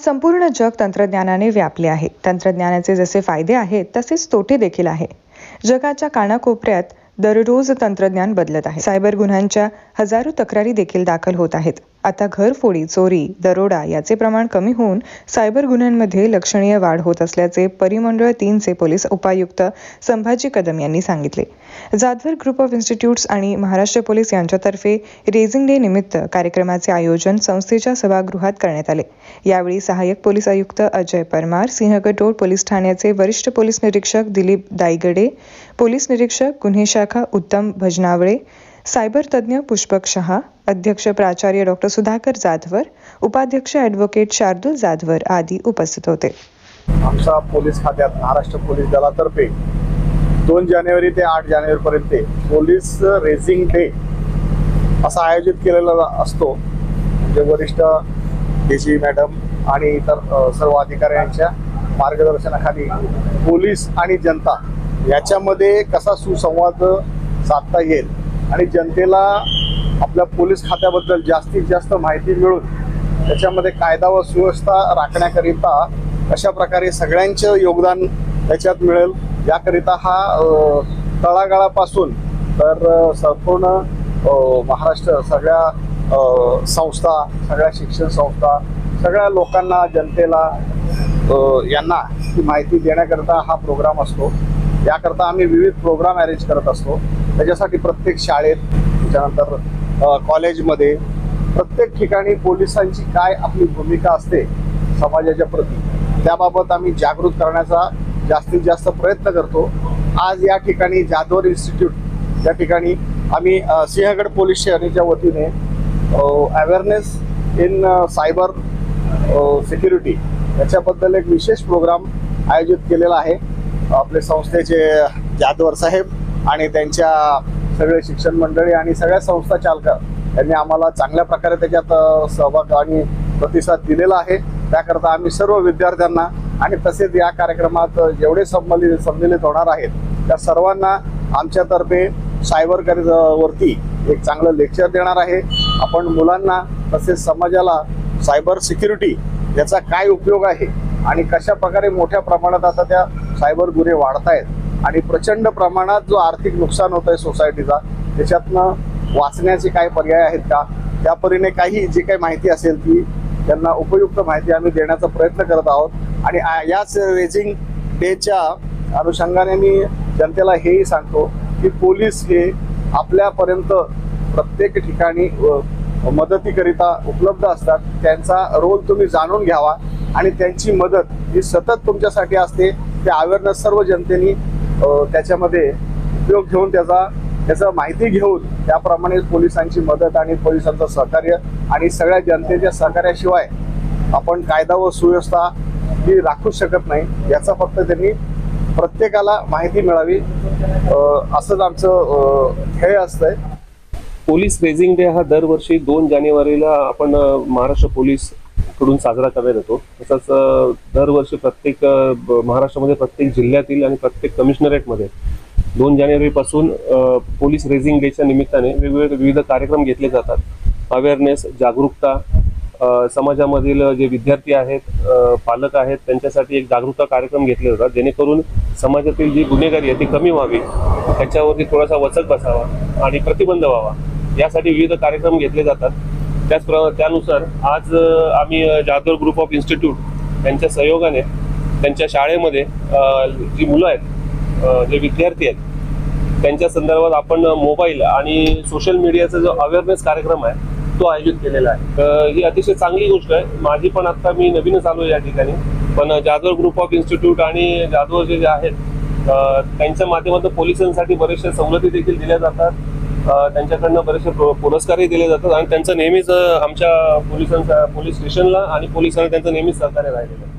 संपूर्ण जग तंत्रज्ञानाने व्यापले आहे. तंत्रज्ञानाचे जसे फायदे आहेत तसेच तोटे देखील आहे. जगाच्या कानाकोपऱ्यात दररोज तंत्रज्ञान बदलत आहे. सायबर गुन्ह्यांच्या हजारो तक्रारी देखील दाखल होत आहेत. आता घरफोडी, चोरी, दरोडा याचे प्रमाण कमी होऊन सायबर गुन्ह्यांमध्ये लक्षणीय वाढ होत असल्याचे परिमंडळ 3 चे पोलीस उपायुक्त संभाजी कदम यांनी सांगितले. जाधवर ग्रुप ऑफ इन्स्टिट्यूट्स आणि महाराष्ट्र पोलीस यांच्यातर्फे रेझिंग डे निमित्त कार्यक्रमाचे आयोजन संस्थेच्या सभागृहात करण्यात आले. यावेळी सहाय्यक पोलीस आयुक्त अजय परमार, सिंहगड रोड पोलीस ठाण्याचे वरिष्ठ पोलीस निरीक्षक दिलीप दायगडे, पोलीस निरीक्षक गुन्हे शाखा उत्तम भजनावळे, सायबर तज्ज्ञ पुष्पक शहा, अध्यक्ष प्राचार्य डॉक्टर सुधाकर जाधवर, उपाध्यक्ष ॲडव्होकेट शार्दूल जाधवर आदी उपस्थित होते. आमच्या पोलीस खात्यात महाराष्ट्र पोलीस दलातर्फे 2 जानेवारी ते 8 जानेवारीपर्यंत पोलीस रेझिंग डे असा आयोजित केलेला असतो. म्हणजे वरिष्ठ डीजी मॅडम आणि इतर सर्व अधिकाऱ्यांच्या मार्गदर्शनाखाली पोलीस आणि जनता याच्यामध्ये कसा सुसंवाद साधता येईल आणि जनतेला आपल्या पोलीस खात्याबद्दल जास्तीत जास्त माहिती मिळून त्याच्यामध्ये कायदा व सुव्यवस्था राखण्याकरिता अशा प्रकारे सगळ्यांचं योगदान त्याच्यात मिळेल याकरिता हा तळागाळापासून तर संपूर्ण महाराष्ट्र सगळ्या संस्था, सगळ्या शिक्षण संस्था, सगळ्या लोकांना, जनतेला यांना ही माहिती देण्याकरता हा प्रोग्राम असतो. याकरता आम्ही विविध प्रोग्राम अरेंज करत असतो. त्याच्यासाठी प्रत्येक शाळेत, त्याच्यानंतर कॉलेजमध्ये, प्रत्येक ठिकाणी पोलिसांची काय आपली भूमिका असते समाजाच्या प्रती त्याबाबत आम्ही जागृत करण्याचा जास्तीत जास्त प्रयत्न करतो. आज या ठिकाणी जाधवर इन्स्टिट्यूट या ठिकाणी आम्ही सिंहगड पोलीस स्टेशनच्या वतीने अवेअरनेस इन सायबर सिक्युरिटी याच्याबद्दल एक विशेष प्रोग्राम आयोजित केलेला आहे. आपले संस्थेचे जाधवर साहेब आणि त्यांच्या सगळे शिक्षण मंडळी आणि सगळ्या संस्था चालक यांनी आम्हाला चांगल्या प्रकारे त्याच्यात सहभाग आणि प्रतिसाद दिलेला आहे. त्याकरता आम्ही सर्व विद्यार्थ्यांना आणि तसेच या कार्यक्रमात जेवढे सम्मिलित होणार आहेत त्या सर्वांना आमच्यातर्फे सायबर वरती एक चांगलं लेक्चर देणार आहे. आपण मुलांना तसेच समाजाला सायबर सिक्युरिटी याचा काय उपयोग आहे आणि कशा प्रकारे मोठ्या प्रमाणात आता त्या सायबर गुन्हे वाढत आहेत आणि प्रचंड प्रमाणात जो आर्थिक नुकसान होत आहे सोसायटीचा त्याच्यातनं वाचण्याचे काय पर्याय आहेत का, त्या परीने काही जी काही माहिती असेल ती त्यांना उपयुक्त माहिती आम्ही देण्याचा प्रयत्न करत आहोत. आणि याच रेझिंग डेच्या अनुषंगाने मी जनतेला हेही सांगतो की पोलीस हे आपल्यापर्यंत प्रत्येक ठिकाणी मदतीकरिता उपलब्ध असतात. त्यांचा रोल तुम्ही जाणून घ्यावा आणि त्यांची मदत ही सतत तुमच्यासाठी असते. त्या अवेअरनेस सर्व जनतेने त्याच्यामध्ये उपयोग घेऊन त्याचा माहिती घेऊन त्याप्रमाणे पोलिसांची मदत आणि पोलिसांचं सहकार्य आणि सगळ्या जनतेच्या सहकार्याशिवाय आपण कायदा व सुव्यवस्था ही राखू शकत नाही. याचा फक्त त्यांनी प्रत्येकाला माहिती मिळावी असंच आमचं ध्येय असतंय. पोलीस रेझिंग डे हा दरवर्षी 2 जानेवारीला आपण महाराष्ट्र पोलीस कडून साजरा करण्यात येतो. तसंच दरवर्षी प्रत्येक महाराष्ट्रामध्ये प्रत्येक जिल्ह्यातील आणि प्रत्येक कमिशनरेटमध्ये 2 जानेवारीपासून पोलीस रेझिंग डेच्या निमित्ताने वेगवेगळे विविध कार्यक्रम घेतले जातात. अवेअरनेस, जागरूकता, समाजामधील जे विद्यार्थी आहेत, पालक आहेत त्यांच्यासाठी एक जागरूकता कार्यक्रम घेतले जातात जेणेकरून समाजातील जी गुन्हेगारी आहे ती कमी व्हावी, त्याच्यावरती थोडासा वचक बसावा आणि प्रतिबंध व्हावा यासाठी विविध कार्यक्रम घेतले जातात. त्यानुसार आज आम्ही जाधवर ग्रुप ऑफ इन्स्टिट्यूट यांच्या सहयोगाने त्यांच्या शाळेमध्ये जी मुलं आहेत, जे विद्यार्थी आहेत त्यांच्या संदर्भात आपण मोबाईल आणि सोशल मीडियाचा जो अवेअरनेस कार्यक्रम आहे तो आयोजित केलेला आहे. ही अतिशय चांगली गोष्ट आहे. माझी पण आता मी नवीनच आलो या ठिकाणी, पण जाधवर ग्रुप ऑफ इन्स्टिट्यूट आणि जाधवर जे आहेत त्यांच्या माध्यमातून पोलिसांसाठी बरेचशा सवलती देखील दिल्या जातात. त्यांच्याकडनं बरेचसे पुरस्कारही दिले जातात आणि त्यांचं नेहमीच आमच्या पोलीस स्टेशनला आणि पोलिसांना त्यांचं नेहमीच सहकार्य राहिलेलं आहे.